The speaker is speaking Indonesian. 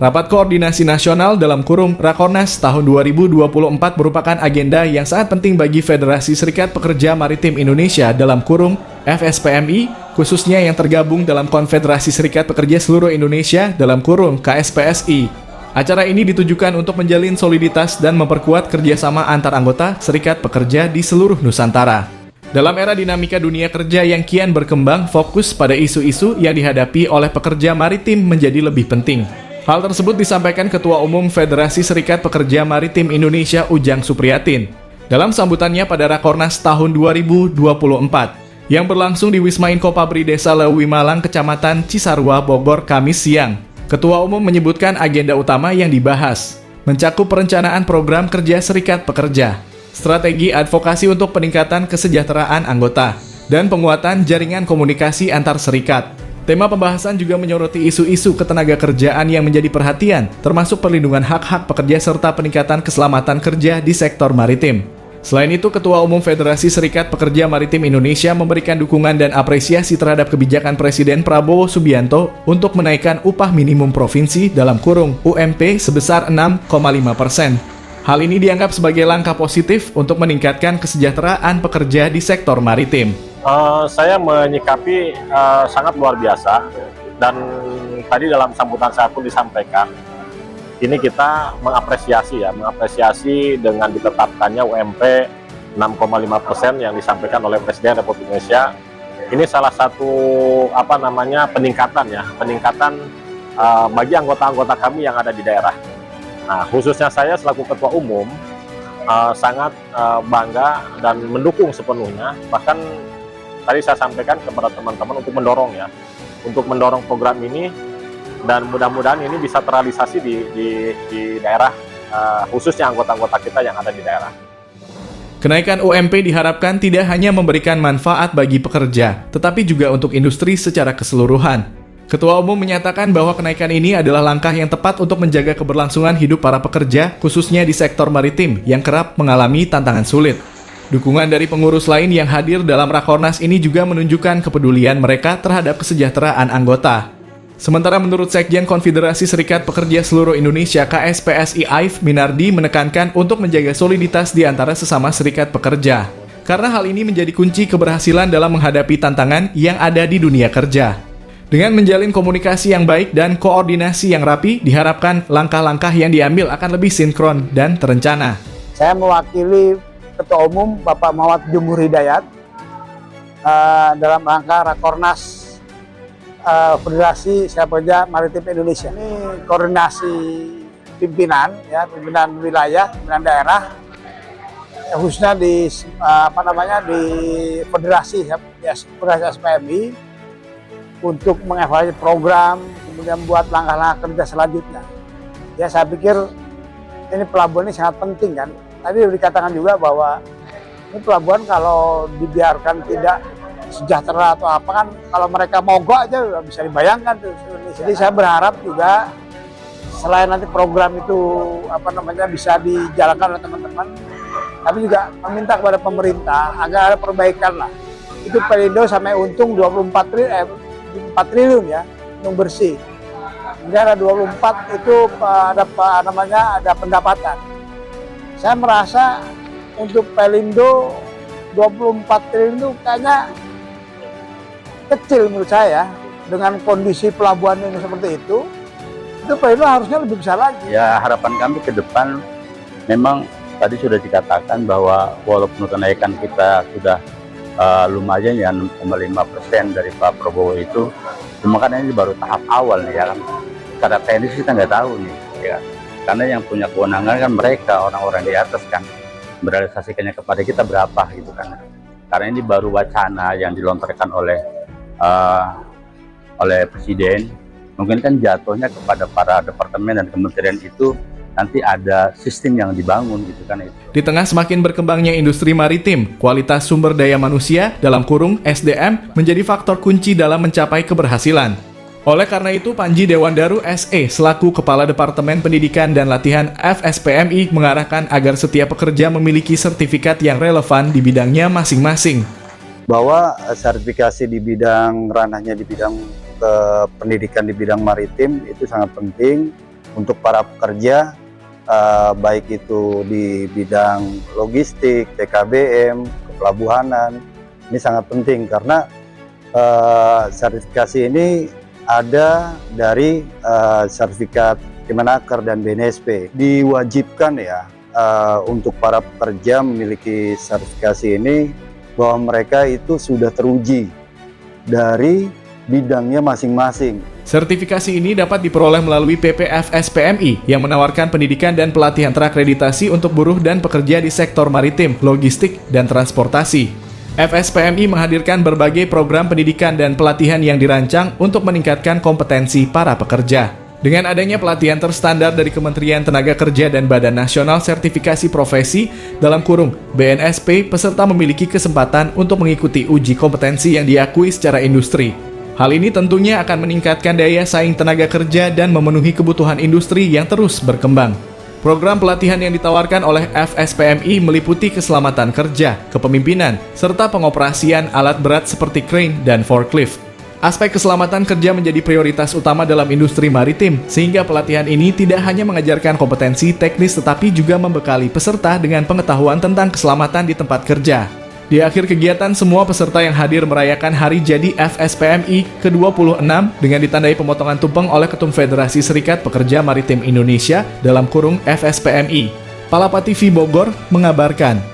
Rapat Koordinasi Nasional dalam kurung Rakornas tahun 2024 merupakan agenda yang sangat penting bagi Federasi Serikat Pekerja Maritim Indonesia dalam kurung FSPMI, khususnya yang tergabung dalam Konfederasi Serikat Pekerja Seluruh Indonesia dalam kurung KSPSI. Acara ini ditujukan untuk menjalin soliditas dan memperkuat kerjasama antar anggota serikat pekerja di seluruh Nusantara. Dalam era dinamika dunia kerja yang kian berkembang, fokus pada isu-isu yang dihadapi oleh pekerja maritim menjadi lebih penting. Hal tersebut disampaikan Ketua Umum Federasi Serikat Pekerja Maritim Indonesia Ujang Supriyatin dalam sambutannya pada Rakornas tahun 2024 yang berlangsung di Wisma Inkopabri Desa Lewi Malang, Kecamatan Cisarua, Bogor, Kamis siang. Ketua Umum menyebutkan agenda utama yang dibahas mencakup perencanaan program kerja serikat pekerja, strategi advokasi untuk peningkatan kesejahteraan anggota, dan penguatan jaringan komunikasi antar serikat. Tema pembahasan juga menyoroti isu-isu ketenaga kerjaan yang menjadi perhatian, termasuk perlindungan hak-hak pekerja serta peningkatan keselamatan kerja di sektor maritim. Selain itu, Ketua Umum Federasi Serikat Pekerja Maritim Indonesia memberikan dukungan dan apresiasi terhadap kebijakan Presiden Prabowo Subianto untuk menaikkan upah minimum provinsi dalam kurung UMP sebesar 6,5%. Hal ini dianggap sebagai langkah positif untuk meningkatkan kesejahteraan pekerja di sektor maritim. Saya menyikapi sangat luar biasa, dan tadi dalam sambutan saya pun disampaikan, ini kita mengapresiasi dengan ditetapkannya UMP 6,5% yang disampaikan oleh Presiden Republik Indonesia. Ini salah satu peningkatan bagi anggota-anggota kami yang ada di daerah. Nah, khususnya saya selaku Ketua Umum sangat bangga dan mendukung sepenuhnya. Bahkan tadi saya sampaikan kepada teman-teman untuk mendorong program ini, dan mudah-mudahan ini bisa terrealisasi di daerah, khususnya anggota-anggota kita yang ada di daerah. Kenaikan UMP diharapkan tidak hanya memberikan manfaat bagi pekerja, tetapi juga untuk industri secara keseluruhan. Ketua Umum menyatakan bahwa kenaikan ini adalah langkah yang tepat untuk menjaga keberlangsungan hidup para pekerja, khususnya di sektor maritim yang kerap mengalami tantangan sulit. Dukungan dari pengurus lain yang hadir dalam Rakornas ini juga menunjukkan kepedulian mereka terhadap kesejahteraan anggota. Sementara menurut Sekjen Konfederasi Serikat Pekerja Seluruh Indonesia KSPSI Aif Minardi menekankan untuk menjaga soliditas di antara sesama serikat pekerja, karena hal ini menjadi kunci keberhasilan dalam menghadapi tantangan yang ada di dunia kerja. Dengan menjalin komunikasi yang baik dan koordinasi yang rapi, diharapkan langkah-langkah yang diambil akan lebih sinkron dan terencana. Saya mewakili Ketua Umum Bapak Mawat Jumhur Hidayat dalam rangka Rakornas Federasi Serikat Pekerja Maritim Indonesia. Ini koordinasi pimpinan wilayah, pimpinan daerah, khususnya di Federasi SPMI untuk mengevaluasi program, kemudian membuat langkah-langkah kerja selanjutnya. Ya, saya pikir ini pelabuhan ini sangat penting kan. Tadi dikatakan juga bahwa ini pelabuhan kalau dibiarkan tidak sejahtera atau apa kan, kalau mereka mogok aja bisa dibayangkan tuh. Jadi saya berharap juga selain nanti program itu bisa dijalankan oleh teman-teman, tapi juga meminta kepada pemerintah agar ada perbaikan lah. Itu Pelindo sampai untung 4 triliun ya, untung bersih. Kemudian ada 24 itu ada pendapatan. Saya merasa untuk Pelindo 24 triliun itu kayaknya kecil menurut saya. Dengan kondisi pelabuhan ini seperti itu Pelindo harusnya lebih besar lagi. Ya, harapan kami ke depan memang tadi sudah dikatakan bahwa walaupun kenaikan kita sudah lumayan ya 6,5% dari Pak Prabowo itu, cuma kan ini baru tahap awal nih ya kan. Secara teknis kita nggak tahu nih ya, karena yang punya kewenangan kan mereka, orang-orang di atas kan, merealisasikannya kepada kita berapa gitu kan. Karena ini baru wacana yang dilontarkan oleh Presiden, mungkin kan jatuhnya kepada para departemen dan kementerian itu nanti ada sistem yang dibangun gitu kan itu. Di tengah semakin berkembangnya industri maritim, kualitas sumber daya manusia dalam kurung SDM menjadi faktor kunci dalam mencapai keberhasilan. Oleh karena itu, Panji Dewandaru SE selaku Kepala Departemen Pendidikan dan Latihan FSPMI mengarahkan agar setiap pekerja memiliki sertifikat yang relevan di bidangnya masing-masing. Bahwa sertifikasi di bidang ranahnya di bidang pendidikan di bidang maritim itu sangat penting. untuk para pekerja, baik itu di bidang logistik, TKBM, kepelabuhanan. Ini sangat penting karena sertifikasi ini ada dari sertifikat Kemenaker dan BNSP. Diwajibkan ya untuk para pekerja memiliki sertifikasi ini bahwa mereka itu sudah teruji dari bidangnya masing-masing. Sertifikasi ini dapat diperoleh melalui PPFSPMI yang menawarkan pendidikan dan pelatihan terakreditasi untuk buruh dan pekerja di sektor maritim, logistik, dan transportasi. FSPMI menghadirkan berbagai program pendidikan dan pelatihan yang dirancang untuk meningkatkan kompetensi para pekerja. Dengan adanya pelatihan terstandar dari Kementerian Tenaga Kerja dan Badan Nasional Sertifikasi Profesi (BNSP), peserta memiliki kesempatan untuk mengikuti uji kompetensi yang diakui secara industri. Hal ini tentunya akan meningkatkan daya saing tenaga kerja dan memenuhi kebutuhan industri yang terus berkembang. Program pelatihan yang ditawarkan oleh FSPMI meliputi keselamatan kerja, kepemimpinan, serta pengoperasian alat berat seperti crane dan forklift. Aspek keselamatan kerja menjadi prioritas utama dalam industri maritim, sehingga pelatihan ini tidak hanya mengajarkan kompetensi teknis tetapi juga membekali peserta dengan pengetahuan tentang keselamatan di tempat kerja. Di akhir kegiatan, semua peserta yang hadir merayakan Hari Jadi FSPMI ke-26 dengan ditandai pemotongan tumpeng oleh Ketum Federasi Serikat Pekerja Maritim Indonesia (FSPMI). Palapa TV Bogor mengabarkan.